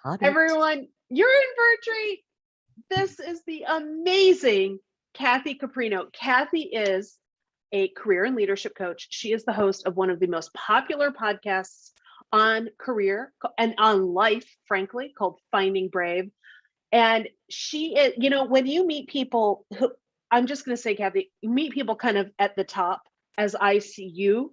Got it. Everyone, you're in Virtue. This is the amazing Kathy Caprino. Kathy is a career and leadership coach. She is the host of one of the most popular podcasts on career and on life, frankly, called Finding Brave. And she is, when you meet people who, I'm just going to say, Kathy, you meet people kind of at the top as I see you.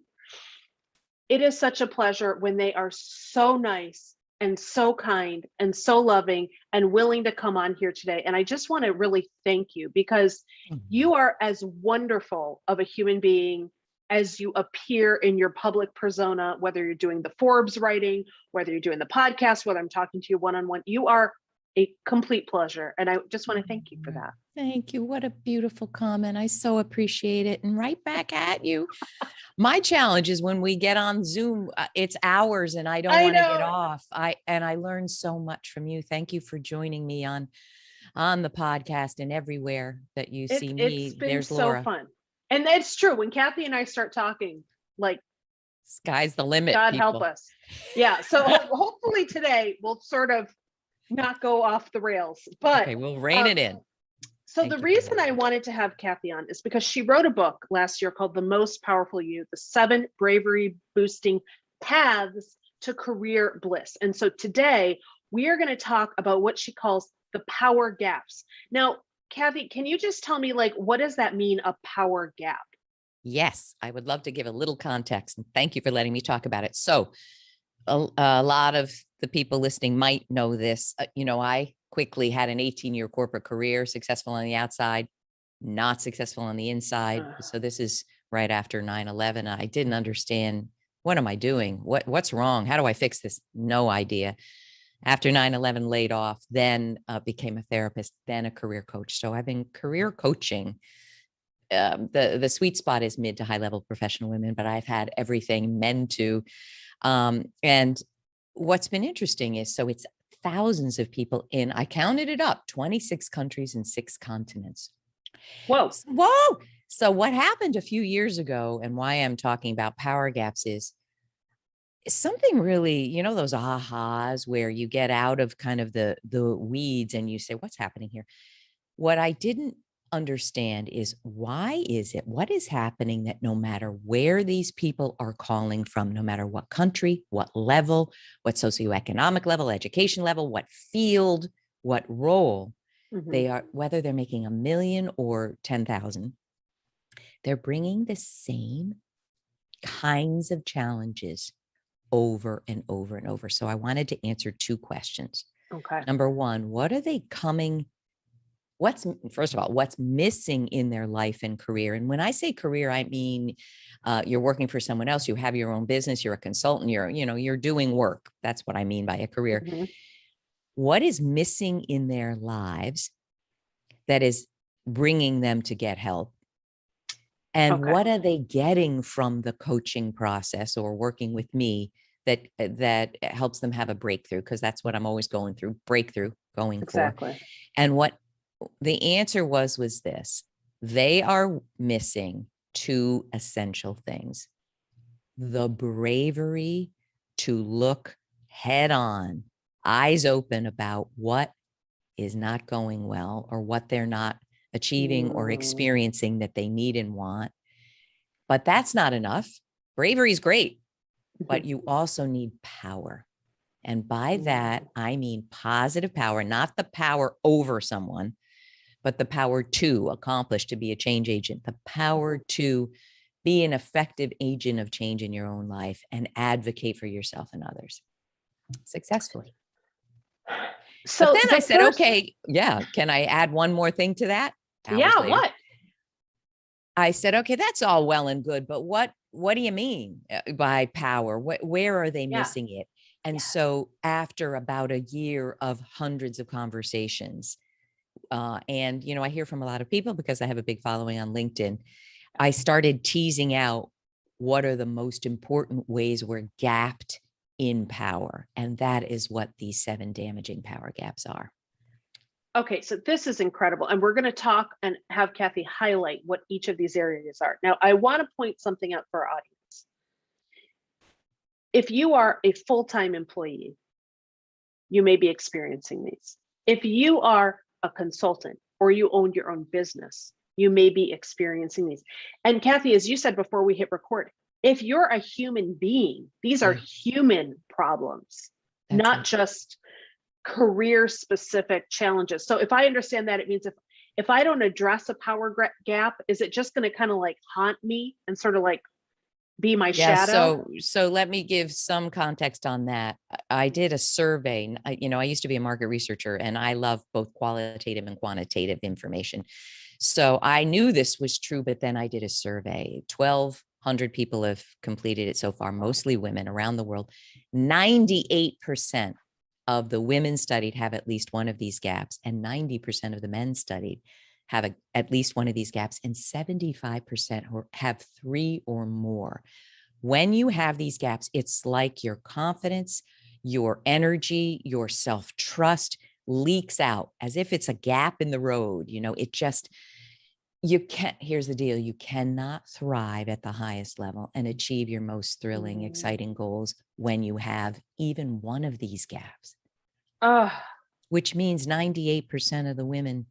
It is such a pleasure when they are so nice and so kind and so loving and willing to come on here today. And I just want to really thank you because you are as wonderful of a human being as you appear in your public persona, whether you're doing the Forbes writing, whether you're doing the podcast, whether I'm talking to you one-on-one. You are a complete pleasure. And I just want to thank you for that. Thank you. What a beautiful comment. I so appreciate it. And right back at you. My challenge is when we get on Zoom, it's hours and I don't want to get off. I learned so much from you. Thank you for joining me on the podcast and everywhere that you see me. It's been There's so Laura. fun. And it's true. When Kathy and I start talking, like, sky's the limit. God help us. Yeah. So hopefully today we'll sort of not go off the rails, but okay, we'll rein it in. So the reason I wanted to have Kathy on is because she wrote a book last year called The Most Powerful You, the 7 bravery boosting paths to career bliss. And so today we are going to talk about what she calls the power gaps. Now, Kathy, can you just tell me, like, what does that mean, a power gap? Yes, I would love to give a little context, and thank you for letting me talk about it. So a lot of the people listening might know this. I quickly had an 18-year corporate career, successful on the outside, not successful on the inside. So this is right after 9/11. I didn't understand, what am I doing? What's wrong? How do I fix this? No idea. After 9/11, laid off, then became a therapist, then a career coach. So I've been career coaching. The sweet spot is mid to high level professional women, but I've had everything, men too. And what's been interesting is, so it's thousands of people in, I counted it up, 26 countries and 6 continents. Whoa. So what happened a few years ago, and why I'm talking about power gaps, is something really, those ahas where you get out of kind of the weeds and you say, what's happening here? What I didn't understand is, what is happening that no matter where these people are calling from, no matter what country, what level, what socioeconomic level, education level, what field, what role they are, whether they're making $1 million or 10,000, they're bringing the same kinds of challenges over and over and over. So I wanted to answer 2 questions. Okay. Number one, first of all, what's missing in their life and career? And when I say career, I mean, you're working for someone else, you have your own business, you're a consultant, you're doing work. That's what I mean by a career. What is missing in their lives that is bringing them to get help? And what are they getting from the coaching process or working with me that helps them have a breakthrough? Because that's what I'm always going through, for. And what the answer was this: they are missing 2 essential things: the bravery to look head on, eyes open about what is not going well or what they're not achieving or experiencing that they need and want. But that's not enough. Bravery is great, but you also need power. And by that, I mean positive power, not the power over someone, but the power to accomplish, to be a change agent, the power to be an effective agent of change in your own life and advocate for yourself and others successfully. So but then I said, okay, can I add one more thing to that? What? I said, okay, that's all well and good, but what do you mean by power? Where are they missing it? And so after about a year of hundreds of conversations, and, I hear from a lot of people because I have a big following on LinkedIn, I started teasing out what are the most important ways we're gapped in power. And that is what these 7 damaging power gaps are. Okay, so this is incredible. And we're going to talk and have Kathy highlight what each of these areas are. Now, I want to point something out for our audience. If you are a full-time employee, you may be experiencing these. If you are a consultant or you own your own business, you may be experiencing these. And Kathy, as you said before we hit record, if you're a human being, these are human problems, not just career specific challenges. So if I understand that, it means if I don't address a power gap, is it just going to kind of like haunt me and sort of like be my shadow? So let me give some context on that. I did a survey. I used to be a market researcher, and I love both qualitative and quantitative information. So I knew this was true, but then I did a survey. 1,200 people have completed it so far, mostly women around the world. 98% of the women studied have at least one of these gaps, and 90% of the men studied have at least one of these gaps, and 75% have 3 or more. When you have these gaps, it's like your confidence, your energy, your self-trust leaks out as if it's a gap in the road. Here's the deal. You cannot thrive at the highest level and achieve your most thrilling, exciting goals when you have even one of these gaps, which means 98% of the women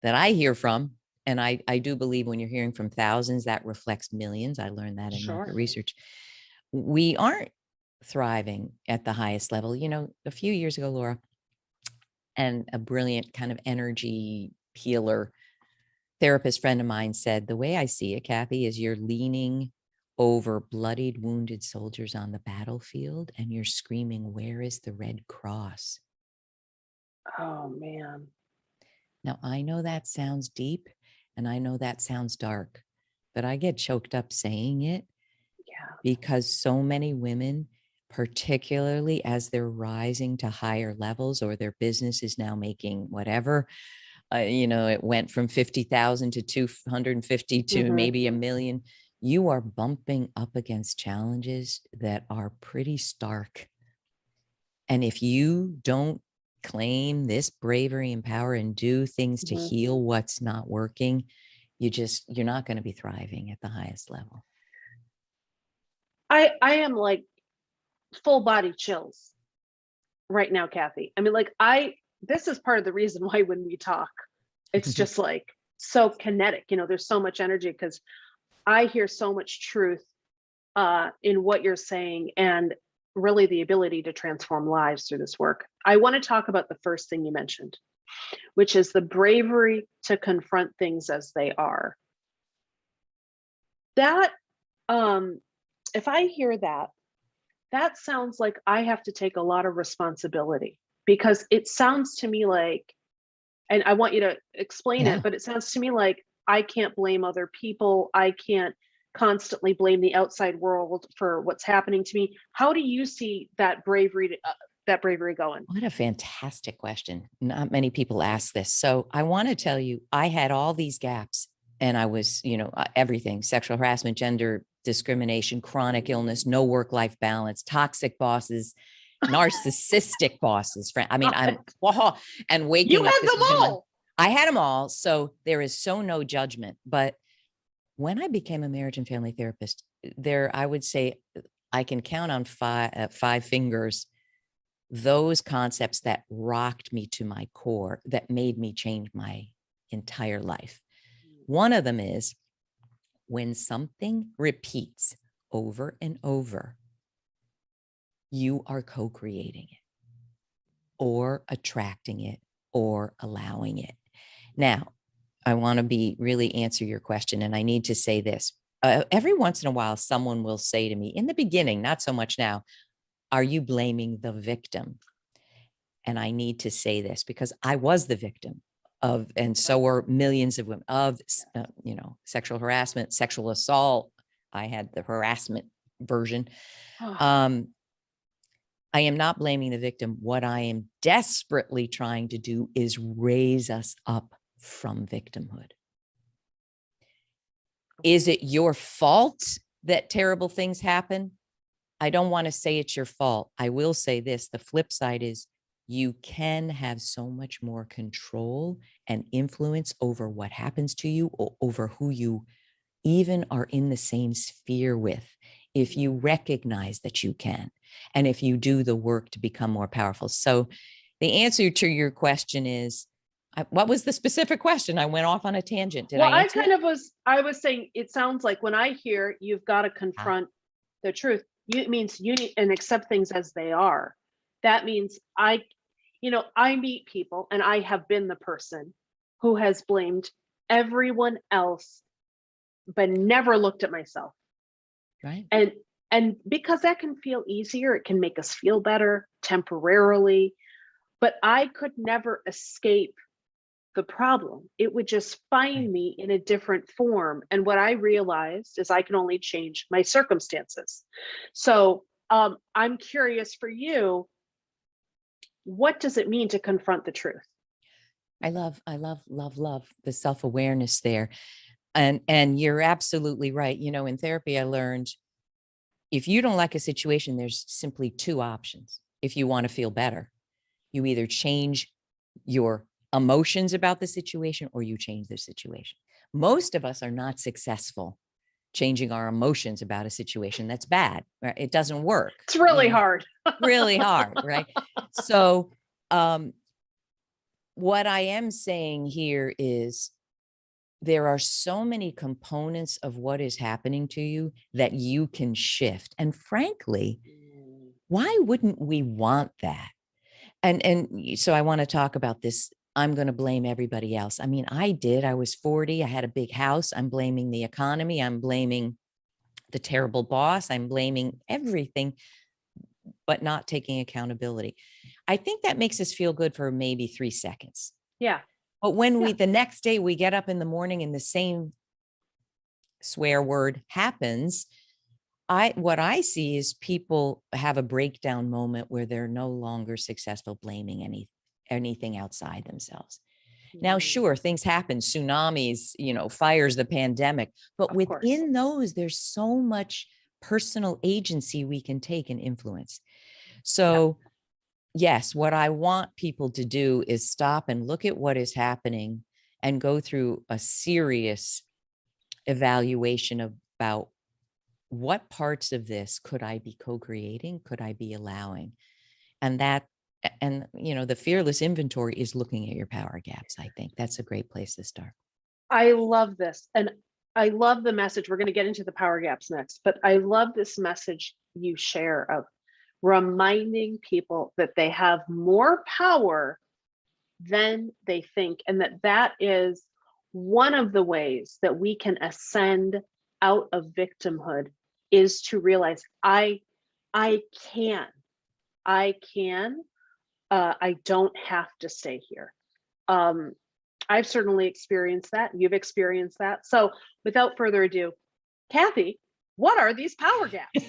that I hear from, and I do believe when you're hearing from thousands, that reflects millions. I learned that in market research. We aren't thriving at the highest level. A few years ago, Laura, and a brilliant kind of energy healer therapist friend of mine said, the way I see it, Kathy, is you're leaning over bloodied, wounded soldiers on the battlefield and you're screaming, "Where is the Red Cross?" Oh, man. Now, I know that sounds deep and I know that sounds dark, but I get choked up saying it because so many women, particularly as they're rising to higher levels or their business is now making whatever, it went from 50,000 to 250 to maybe 1 million. You are bumping up against challenges that are pretty stark. And if you don't claim this bravery and power and do things to heal what's not working, you're not going to be thriving at the highest level. I am like full body chills right now, Kathy. I mean, this is part of the reason why when we talk, it's just like so kinetic, there's so much energy because I hear so much truth in what you're saying and really the ability to transform lives through this work. I want to talk about the first thing you mentioned, which is the bravery to confront things as they are. That, if I hear that, that sounds like I have to take a lot of responsibility because it sounds to me like, and I want you to explain it, but it sounds to me like I can't blame other people. I can't constantly blame the outside world for what's happening to me. How do you see that bravery going? What a fantastic question. Not many people ask this. So I want to tell you, I had all these gaps and I was, everything: sexual harassment, gender discrimination, chronic illness, no work-life balance, toxic bosses, narcissistic bosses. And waking you up. had them all. I had them all. So there is no judgment. But when I became a marriage and family therapist, I would say I can count on five fingers those concepts that rocked me to my core, that made me change my entire life. One of them is when something repeats over and over, you are co-creating it or attracting it or allowing it. Now, I want to really answer your question. And I need to say this. Every once in a while, someone will say to me, in the beginning, not so much now, "Are you blaming the victim?" And I need to say this because I was the victim of, and so are millions of women, of, sexual harassment, sexual assault. I had the harassment version. I am not blaming the victim. What I am desperately trying to do is raise us up from victimhood. Is it your fault that terrible things happen? I don't want to say it's your fault. I will say this. The flip side is you can have so much more control and influence over what happens to you, or over who you even are in the same sphere with, if you recognize that you can. and if you do the work to become more powerful. So the answer to your question is, what was the specific question? I went off on a tangent. Did I answer it? I was saying, it sounds like when I hear you've got to confront the truth, it means you need and accept things as they are. That means I meet people, and I have been the person who has blamed everyone else, but never looked at myself. Right. And because that can feel easier, it can make us feel better temporarily, but I could never escape the problem. It would just find me in a different form. And what I realized is I can only change my circumstances. So I'm curious for you, what does it mean to confront the truth? I love the self-awareness there. And you're absolutely right. In therapy, I learned if you don't like a situation, there's simply two options. If you want to feel better, you either change your emotions about the situation or you change the situation. Most of us are not successful changing our emotions about a situation that's bad. Right? It doesn't work. It's really hard. Really hard, right? So what I am saying here is there are so many components of what is happening to you that you can shift. And frankly, why wouldn't we want that? And so I want to talk about this. I'm going to blame everybody else. I mean, I was 40. I had a big house. I'm blaming the economy. I'm blaming the terrible boss. I'm blaming everything, but not taking accountability. I think that makes us feel good for maybe 3 seconds. Yeah. But when the next day we get up in the morning and the same swear word happens, what I see is people have a breakdown moment where they're no longer successful blaming anything outside themselves. Now, sure, things happen, tsunamis, fires, the pandemic, but within those, there's so much personal agency we can take and influence. So yes, what I want people to do is stop and look at what is happening and go through a serious evaluation about what parts of this could I be co-creating? Could I be allowing? And the fearless inventory is looking at your power gaps. I think that's a great place to start. I love this. And I love the message. We're going to get into the power gaps next, but I love this message you share of reminding people that they have more power than they think. And that is one of the ways that we can ascend out of victimhood, is to realize I can, I don't have to stay here. I've certainly experienced that. You've experienced that. So without further ado, Kathy, what are these power gaps?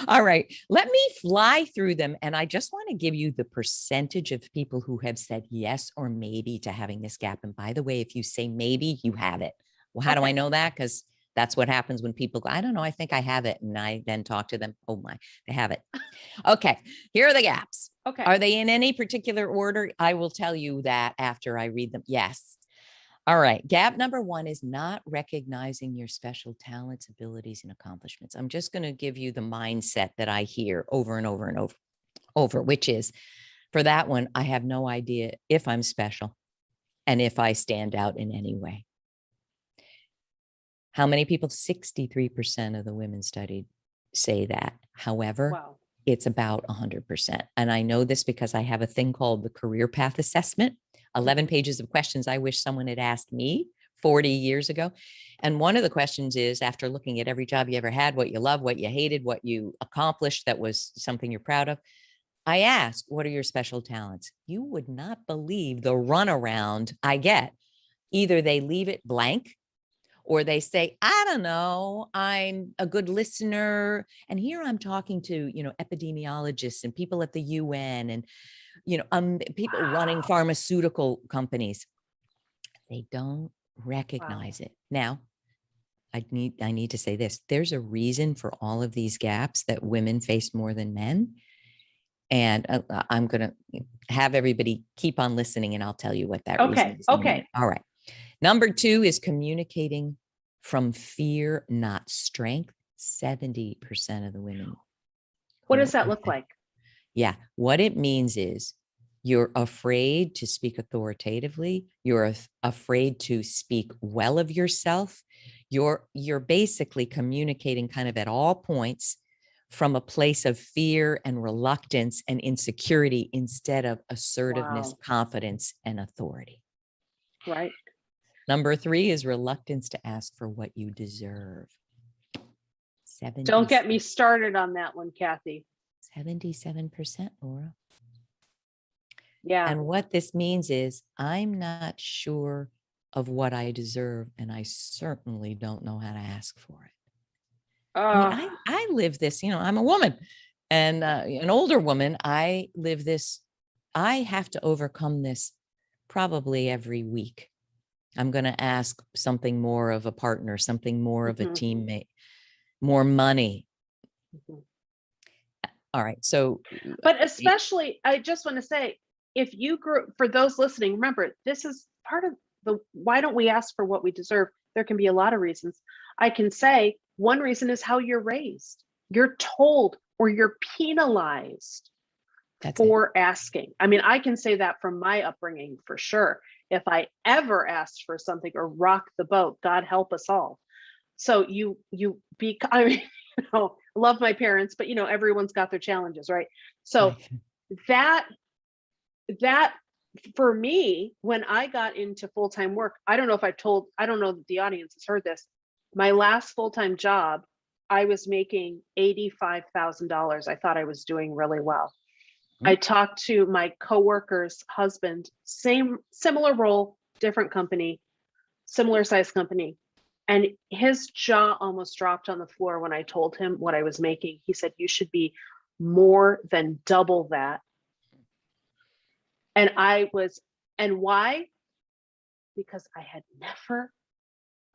All right, let me fly through them. And I just want to give you the percentage of people who have said yes or maybe to having this gap. And by the way, if you say maybe, you have it. Well, how do I know that? Because that's what happens when people go, I don't know, I think I have it. And I then talk to them. Oh my, they have it. Okay, here are the gaps. Okay. Are they in any particular order? I will tell you that after I read them. Yes. All right. Gap number 1 is not recognizing your special talents, abilities, and accomplishments. I'm just going to give you the mindset that I hear over and over and over, which is, for that one, I have no idea if I'm special and if I stand out in any way. How many people? 63% of the women studied say that. However, it's about 100%. And I know this because I have a thing called the career path assessment, 11 pages of questions I wish someone had asked me 40 years ago. And one of the questions is, after looking at every job you ever had, what you loved, what you hated, what you accomplished that was something you're proud of, I ask, what are your special talents? You would not believe the runaround I get. Either they leave it blank, or they say, I don't know, I'm a good listener. And here I'm talking to, epidemiologists and people at the UN and, people running pharmaceutical companies. They don't recognize it. Now, I need to say this. There's a reason for all of these gaps that women face more than men. And I'm going to have everybody keep on listening and I'll tell you what that reason is. Okay. All right. Number 2 is communicating from fear, not strength. 70% of the women What does that look like? Yeah. What it means is you're afraid to speak authoritatively. You're afraid to speak well of yourself. You're basically communicating kind of at all points from a place of fear and reluctance and insecurity instead of assertiveness, Wow. confidence, and authority. Right. Number 3 is reluctance to ask for what you deserve. Don't get me started on that one, Kathy. 77%, Laura. Yeah. And what this means is I'm not sure of what I deserve, and I certainly don't know how to ask for it. I mean, I live this, I'm a woman and an older woman. I live this. I have to overcome this probably every week. I'm going to ask something more of a partner, something more of a teammate, more money. All right. So, but especially, I just want to say, if you grew, for those listening, remember, this is part of the, why don't we ask for what we deserve? There can be a lot of reasons. I can say one reason is how you're raised. You're told or you're penalized for asking. I mean, I can say that from my upbringing for sure. If I ever asked for something or rocked the boat, God help us all. So I mean, love my parents, but everyone's got their challenges, right? So that for me, when I got into full-time work, I don't know that the audience has heard this. My last full-time job, I was making $85,000. I thought I was doing really well. I talked to my coworker's husband, similar role, different company, similar size company. And his jaw almost dropped on the floor when I told him what I was making. He said, you should be more than double that. And why? Because I had never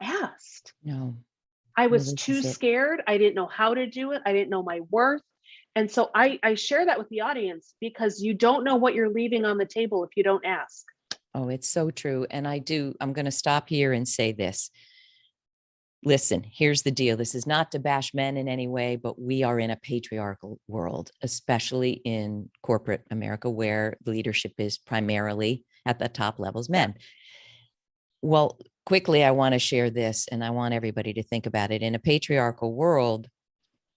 asked. No. I was too scared. I didn't know how to do it. I didn't know my worth. And so I share that with the audience because you don't know what you're leaving on the table if you don't ask. Oh, it's so true. And I'm going to stop here and say this. Listen, here's the deal. This is not to bash men in any way, but we are in a patriarchal world, especially in corporate America, where leadership is primarily at the top levels men. Well, quickly, I want to share this, and I want everybody to think about it. In a patriarchal world,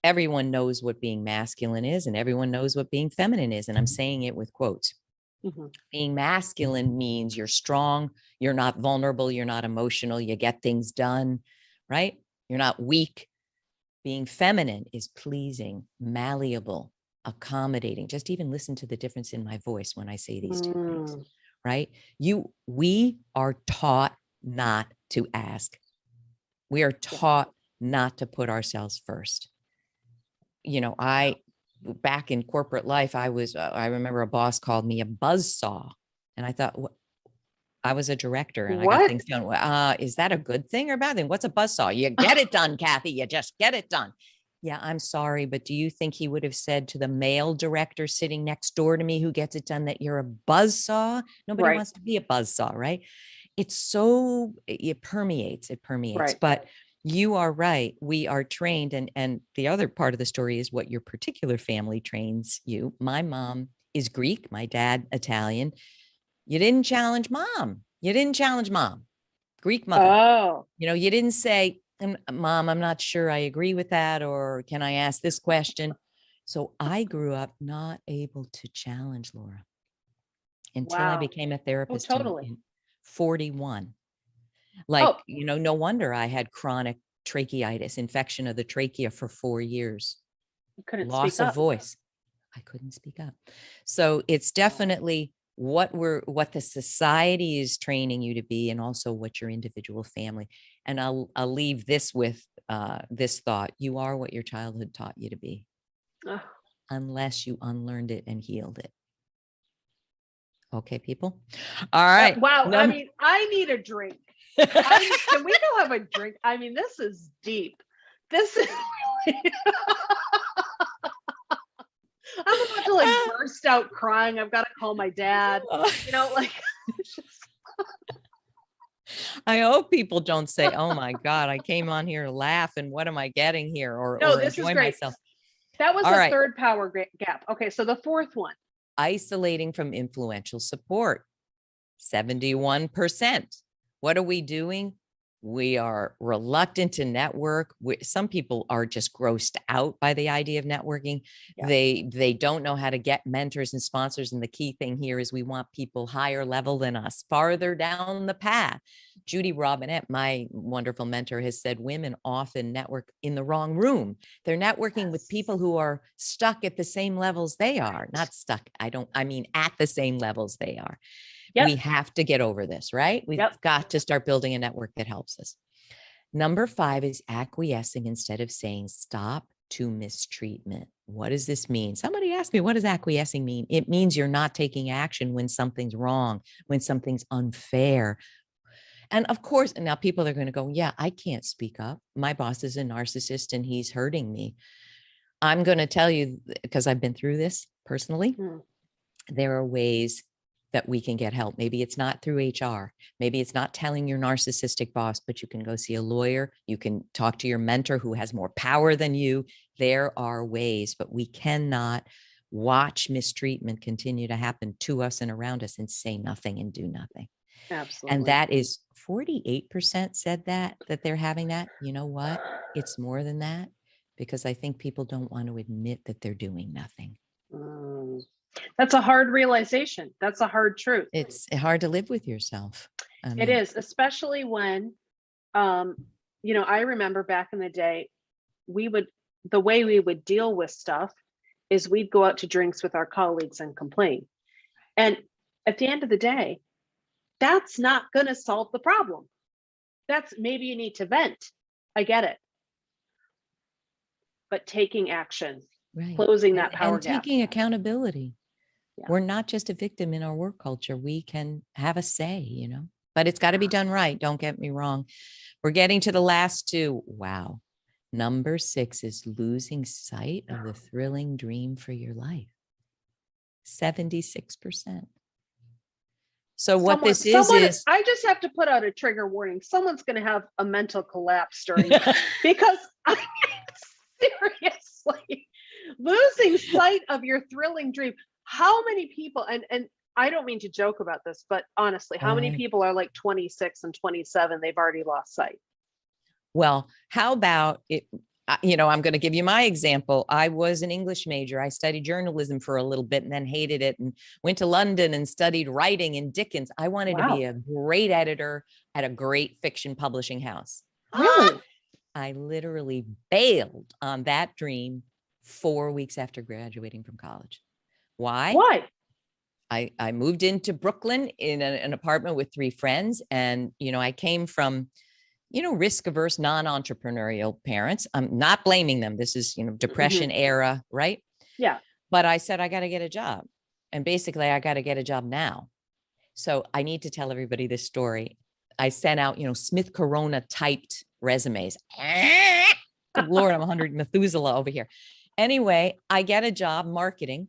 everyone knows what being masculine is, and everyone knows what being feminine is. And I'm saying it with quotes. Being masculine means you're strong, you're not vulnerable, you're not emotional, you get things done, right? You're not weak. Being feminine is pleasing, malleable, accommodating. Just even listen to the difference in my voice when I say these two things, right? We are taught not to ask. We are taught not to put ourselves first. Back in corporate life, I remember a boss called me a buzzsaw, and I thought, I was a director and I got things done. Is that a good thing or a bad thing? What's a buzzsaw? You get it done, Kathy. You just get it done. Yeah, I'm sorry, but do you think he would have said to the male director sitting next door to me who gets it done that you're a buzzsaw? Nobody wants to be a buzzsaw, right? It permeates. Right. But you are right. We are trained. And the other part of the story is what your particular family trains you. My mom is Greek, my dad, Italian. You didn't challenge mom. Greek mother. Oh. You didn't say, Mom, I'm not sure I agree with that. Or can I ask this question? So I grew up not able to challenge, Laura, until I became a therapist in 41. No wonder I had chronic tracheitis, infection of the trachea for 4 years. Loss of voice. I couldn't speak up. So it's definitely what the society is training you to be, and also what your individual family. And I'll leave this with this thought: you are what your childhood taught you to be, unless you unlearned it and healed it. Okay, people. All right. Wow. I mean, I need a drink. Can we go have a drink? I mean, this is deep. This is really I'm about to burst out crying. I've got to call my dad. I hope people don't say, "Oh my God, I came on here to laugh, and what am I getting here?" or this enjoy is great. myself. That was All the right. third power gap. Okay, so the fourth one. Isolating from influential support, 71%. What are we doing? We are reluctant to network. Some people are just grossed out by the idea of networking. Yeah. They don't know how to get mentors and sponsors. And the key thing here is we want people higher level than us, farther down the path. Judy Robinette, my wonderful mentor, has said women often network in the wrong room. They're networking with people who are stuck at the same levels they are. Not stuck. I mean at the same levels they are. Yep. We have to get over this, right? We've got to start building a network that helps us. Number 5 is acquiescing instead of saying stop to mistreatment. What does this mean? Somebody asked me, what does acquiescing mean? It means you're not taking action when something's wrong, when something's unfair. And of course, now people are going to go, yeah, I can't speak up. My boss is a narcissist and he's hurting me. I'm going to tell you, because I've been through this personally, there are ways that we can get help. Maybe it's not through HR. Maybe it's not telling your narcissistic boss, but you can go see a lawyer. You can talk to your mentor who has more power than you. There are ways, but we cannot watch mistreatment continue to happen to us and around us and say nothing and do nothing. Absolutely. And that is 48% said that they're having that. You know what? It's more than that, because I think people don't want to admit that they're doing nothing. That's a hard realization. That's a hard truth. It's hard to live with yourself. It is, especially when, I remember back in the day, the way we would deal with stuff is we'd go out to drinks with our colleagues and complain. And at the end of the day, that's not going to solve the problem. That's maybe you need to vent. I get it. But taking action, right, closing that power gap. Taking accountability. Yeah. We're not just a victim in our work culture. We can have a say, but it's got to be done right. Don't get me wrong. We're getting to the last 2. Wow. Number 6 is losing sight of the thrilling dream for your life. 76%. So what this is, I just have to put out a trigger warning. Someone's going to have a mental collapse during this, because I mean, seriously, losing sight of your thrilling dream. How many people, and I don't mean to joke about this, but honestly, how many people are like 26 and 27? They've already lost sight. Well, how about it? I'm going to give you my example. I was an English major. I studied journalism for a little bit and then hated it and went to London and studied writing in Dickens. I wanted to be a great editor at a great fiction publishing house. Really? I literally bailed on that dream 4 weeks after graduating from college. Why? I moved into Brooklyn in an apartment with 3 friends. And, I came from, risk-averse, non-entrepreneurial parents. I'm not blaming them. This is, depression era, right? Yeah. But I said, I got to get a job. And basically, I got to get a job now. So I need to tell everybody this story. I sent out, Smith Corona typed resumes. Good Lord, I'm 100 Methuselah over here. Anyway, I get a job marketing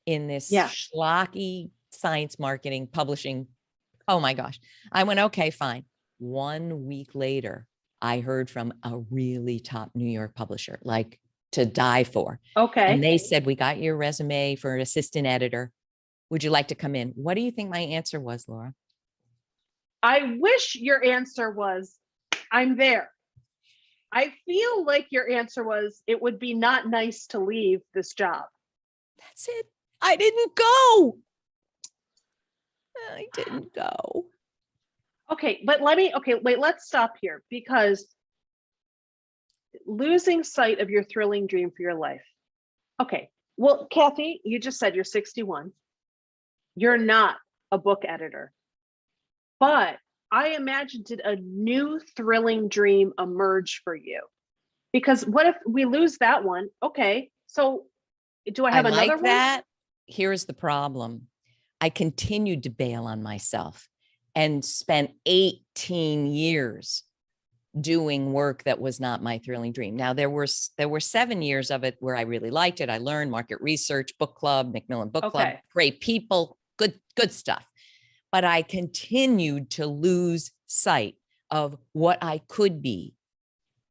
in this schlocky science marketing publishing. Oh my gosh. I went, okay, fine. 1 week later, I heard from a really top New York publisher, like to die for. Okay. And they said, we got your resume for an assistant editor. Would you like to come in? What do you think my answer was, Laura? I wish your answer was, I'm there. I feel like your answer was, it would be not nice to leave this job. That's it. I didn't go. Okay, but let's stop here, because losing sight of your thrilling dream for your life. Okay, well, Kathy, you just said you're 61. You're not a book editor, but I imagine did a new thrilling dream emerge for you? Because what if we lose that one? Okay, so do I have another one? That. Here's the problem. I continued to bail on myself and spent 18 years doing work that was not my thrilling dream. Now, there were 7 years of it where I really liked it. I learned market research, book club, Macmillan Book Club, great people, good stuff. But I continued to lose sight of what I could be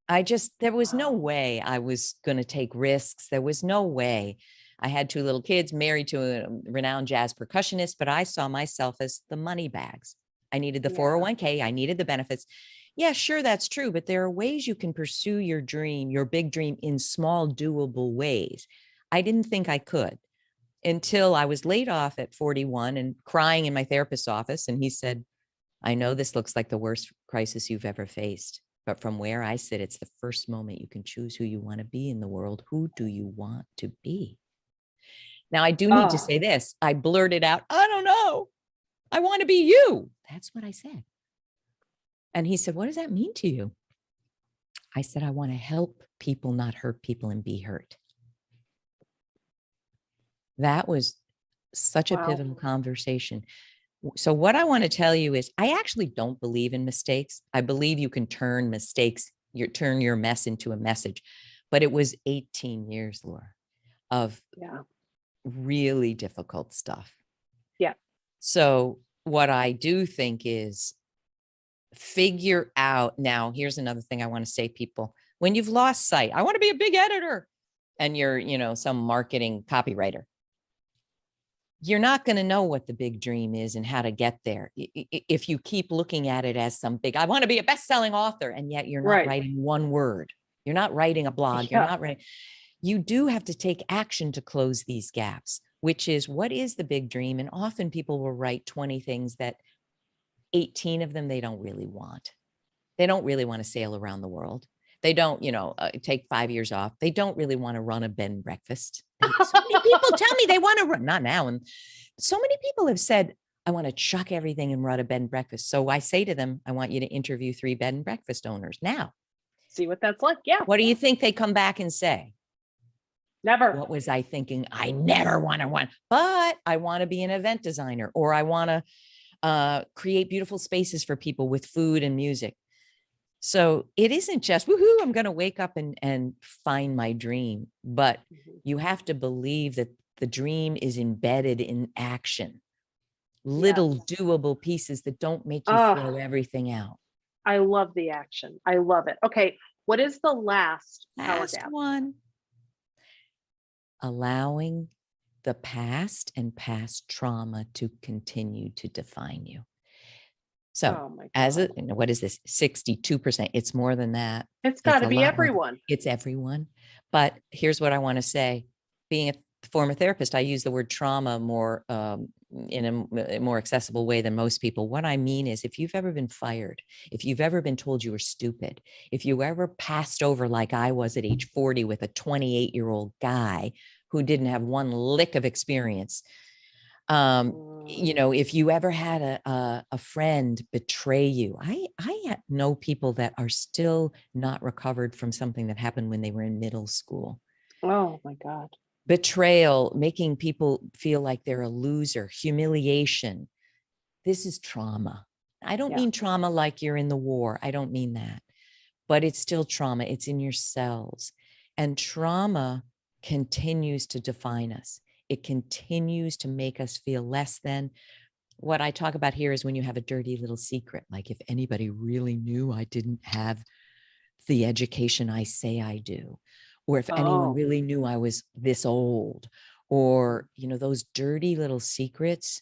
there was no Wow. way I was going to take risks. There was no way. I had 2 little kids, married to a renowned jazz percussionist, but I saw myself as the money bags. I needed the Yeah. 401k. I needed the benefits. Yeah, sure, that's true. But there are ways you can pursue your dream, your big dream, in small, doable ways. I didn't think I could until I was laid off at 41 and crying in my therapist's office. And he said, I know this looks like the worst crisis you've ever faced, but from where I sit, it's the first moment you can choose who you want to be in the world. Who do you want to be? Now, I do need to Oh, say this. I blurted out, I don't know. I want to be you. That's what I said. And he said, what does that mean to you? I said, I want to help people, not hurt people and be hurt. That was such a wow. pivotal conversation. So what I want to tell you is I actually don't believe in mistakes. I believe you can turn mistakes, turn your mess into a message. But it was 18 years, Laura, of Yeah. really difficult stuff. Yeah. So what I do think is figure out. Now, here's another thing I want to say, people. When you've lost sight, I want to be a big editor, and you're, some marketing copywriter, you're not going to know what the big dream is and how to get there if you keep looking at it as some big, I want to be a best-selling author, and yet you're not Right. writing one word. You're not writing a blog. You're Yeah. not writing. You do have to take action to close these gaps, which is what is the big dream? And often people will write 20 things that 18 of them they don't really want. They don't really want to sail around the world. They don't, take 5 years off. They don't really want to run a bed and breakfast. So many people tell me they want to run, not now. And so many people have said, I want to chuck everything and run a bed and breakfast. So I say to them, I want you to interview 3 bed and breakfast owners now. See what that's like. Yeah. What do you think they come back and say? Never. What was I thinking? I never want to run, but I want to be an event designer, or I want to create beautiful spaces for people with food and music. So it isn't just, woohoo, I'm going to wake up and find my dream, but you have to believe that the dream is embedded in action, little doable pieces that don't make you throw everything out. I love the action. I love it. Okay. What is the last power Last gap? one, allowing the past and past trauma to continue to define you. So what is this? 62%. It's more than that. It's got to a be lot more. everyone. It's everyone. But here's what I want to say. Being a former therapist, I use the word trauma more in a more accessible way than most people. What I mean is, if you've ever been fired, if you've ever been told you were stupid, if you ever passed over like I was at age 40 with a 28-year-old guy who didn't have one lick of experience, if you ever had a friend betray you, I know people that are still not recovered from something that happened when they were in middle school. Oh my God. Betrayal, making people feel like they're a loser, humiliation. This is trauma. I don't mean trauma like you're in the war. I don't mean that, but it's still trauma. It's in your cells, and trauma continues to define us. It continues to make us feel less than. What I talk about here is when you have a dirty little secret, like if anybody really knew I didn't have the education I say I do, or if anyone really knew I was this old, or, those dirty little secrets,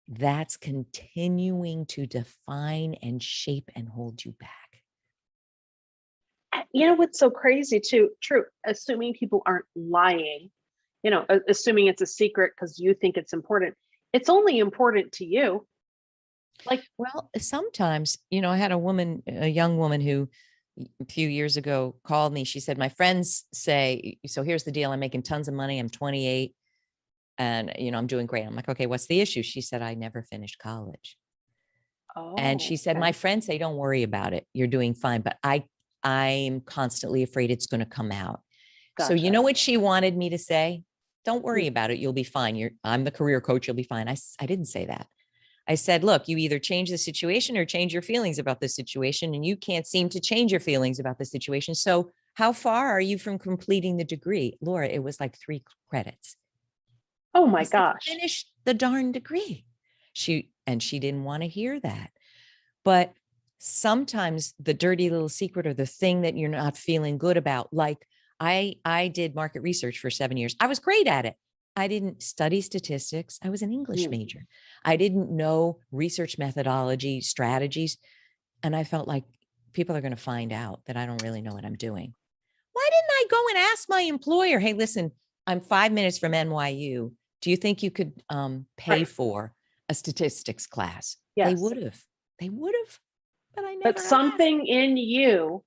that's continuing to define and shape and hold you back. What's so crazy too, true, assuming people aren't lying, assuming it's a secret because you think it's important. It's only important to you. Well, sometimes, I had a young woman who a few years ago called me. She said, my friends say, so here's the deal. I'm making tons of money. I'm 28 and, I'm doing great. I'm like, okay, what's the issue? She said, I never finished college. And she said, my friends say, don't worry about it. You're doing fine. But I'm constantly afraid it's going to come out. Gotcha. So you know what she wanted me to say? Don't worry about it. You'll be fine. I'm the career coach. You'll be fine. I didn't say that. I said, look, you either change the situation or change your feelings about the situation, and you can't seem to change your feelings about the situation. So how far are you from completing the degree? Laura, it was like 3 credits. Oh my gosh. Finish the darn degree. She didn't want to hear that. But sometimes the dirty little secret or the thing that you're not feeling good about, like I did market research for 7 years. I was great at it. I didn't study statistics. I was an English Mm. major. I didn't know research methodology, strategies. And I felt like people are going to find out that I don't really know what I'm doing. Why didn't I go and ask my employer, hey, listen, I'm 5 minutes from NYU. Do you think you could pay Right. for a statistics class? They Yes. would have. They would have, but I But never asked. something in you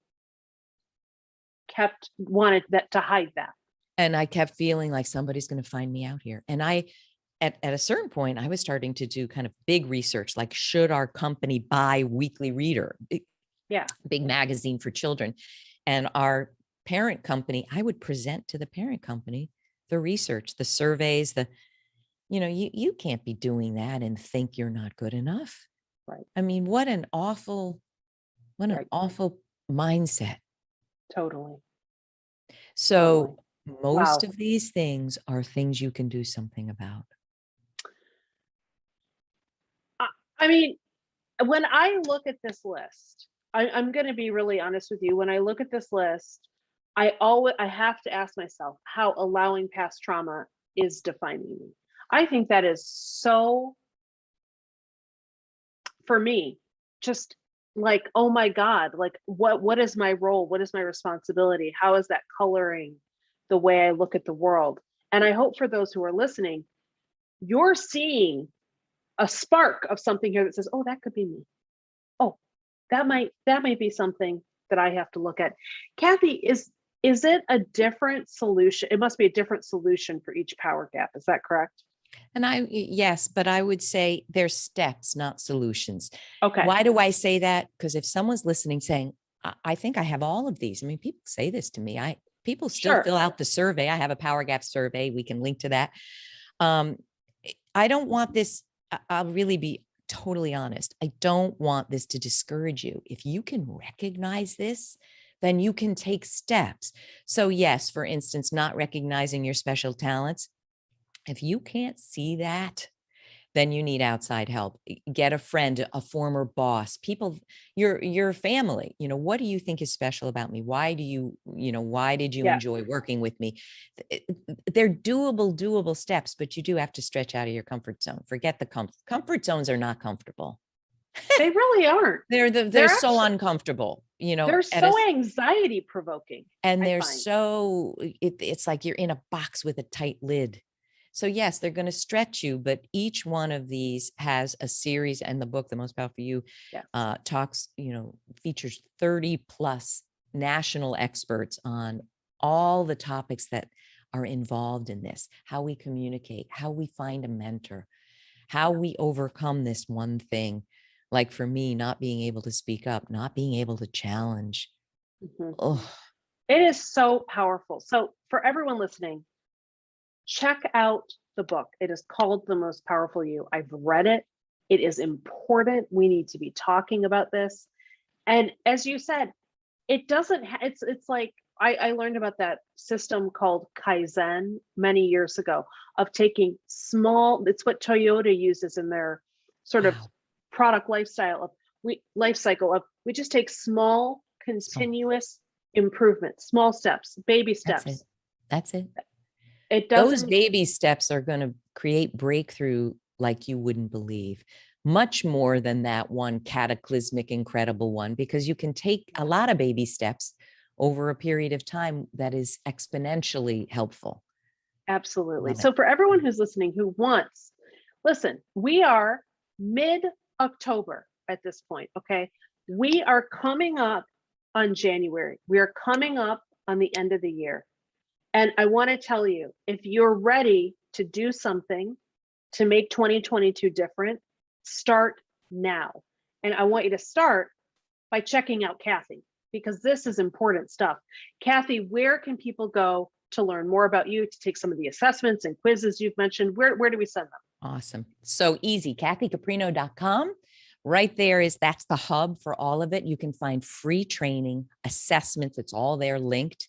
wanted that to hide that. And I kept feeling like somebody's going to find me out here. And at a certain point, I was starting to do kind of big research, like should our company buy Weekly Reader, Yeah. big magazine for children, and our parent company, I would present to the parent company the research, the surveys, you can't be doing that and think you're not good enough. Right. I mean, what an awful Right. mindset. Totally. So most Wow. of these things are things you can do something about. I mean, when I look at this list, I'm going to be really honest with you. When I look at this list, I have to ask myself how allowing past trauma is defining me. I think that is so, for me, just like, oh my God, like what is my role? What is my responsibility? How is that coloring the way I look at the world? And I hope for those who are listening, you're seeing a spark of something here that says, oh, that could be me. Oh, that might be something that I have to look at. Kathy, is it a different solution? It must be a different solution for each power gap. Is that correct? And yes, but I would say there's steps, not solutions. Okay. Why do I say that? Because if someone's listening saying, I think I have all of these. I mean, people say this to me. People still fill out the survey. I have a power gap survey. We can link to that. I don't want this. I'll really be totally honest. I don't want this to discourage you. If you can recognize this, then you can take steps. So yes, for instance, not recognizing your special talents. If you can't see that, then you need outside help. Get a friend, a former boss, people, your family. What do you think is special about me? Why did you enjoy working with me? They're doable steps, but you do have to stretch out of your comfort zone. Forget the comfort zones are not comfortable. They really aren't. They're so uncomfortable, they're so anxiety provoking. And it's like you're in a box with a tight lid. So yes, they're going to stretch you, but each one of these has a series, and the book, The Most Powerful You, features 30 plus national experts on all the topics that are involved in this, how we communicate, how we find a mentor, how we overcome this one thing. Like for me, not being able to speak up, not being able to challenge. Mm-hmm. It is so powerful. So for everyone listening, check out the book. It is called The Most Powerful You. I've read it. It is important. We need to be talking about this. And as you said, it doesn't, it's like, I learned about that system called Kaizen many years ago, of taking small, it's what Toyota uses in their sort of product life cycle of we just take small, continuous improvements, small steps, baby steps. That's it. Those baby steps are going to create breakthrough like you wouldn't believe, much more than that one cataclysmic, incredible one, because you can take a lot of baby steps over a period of time that is exponentially helpful. Absolutely. So for everyone who's listening who wants, listen, we are mid-October at this point, okay? We are coming up on January. We are coming up on the end of the year. And I want to tell you, if you're ready to do something to make 2022 different, start now. And I want you to start by checking out Kathy, because this is important stuff. Kathy, where can people go to learn more about you, to take some of the assessments and quizzes you've mentioned? Where do we send them? Awesome. So easy. KathyCaprino.com. Right there that's the hub for all of it. You can find free training, assessments. It's all there linked.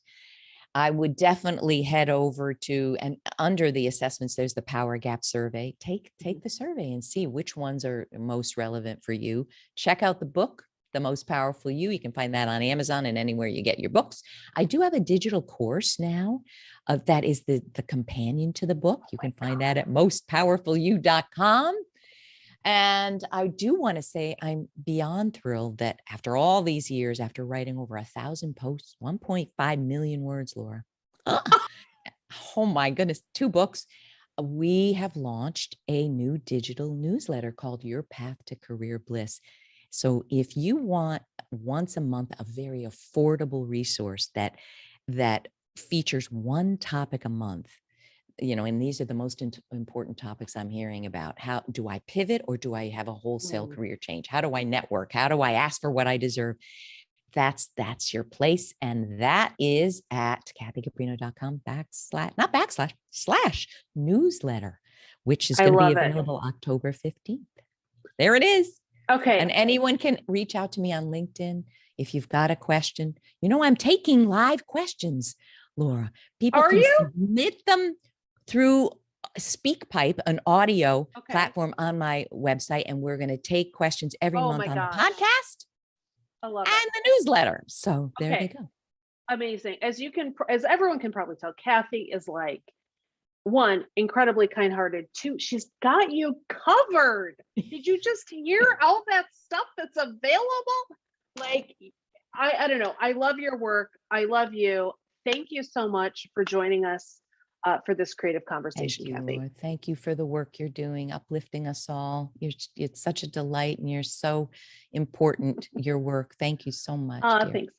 I would definitely head over to, and under the assessments, there's the Power Gap survey. Take the survey and see which ones are most relevant for you. Check out the book, The Most Powerful You. You can find that on Amazon and anywhere you get your books. I do have a digital course now that is the companion to the book. You can find that at mostpowerfulyou.com. And I do want to say I'm beyond thrilled that after all these years, after writing over 1,000 posts, 1.5 million words, Laura, oh my goodness, 2 books, we have launched a new digital newsletter called Your Path to Career Bliss. So if you want once a month, a very affordable resource that features one topic a month, and these are the most important topics I'm hearing about. How do I pivot, or do I have a wholesale career change? How do I network? How do I ask for what I deserve? That's your place. And that is at kathycaprino.com / newsletter, which is I going to be love it. available October 15th. There it is. Okay. And anyone can reach out to me on LinkedIn if you've got a question. I'm taking live questions, Laura. People Are can you? submit them through SpeakPipe, an audio platform on my website, and we're going to take questions every month on the podcast. I love and the newsletter. So there they go. Amazing. As everyone can probably tell, Kathy is like, 1, incredibly kind-hearted. 2, she's got you covered. Did you just hear all that stuff that's available? Like, I don't know. I love your work. I love you. Thank you so much for joining us for this creative conversation, Thank you, Kathy. Laura. Thank you for the work you're doing, uplifting us all. It's such a delight, and you're so important, your work. Thank you so much, dear. Thanks.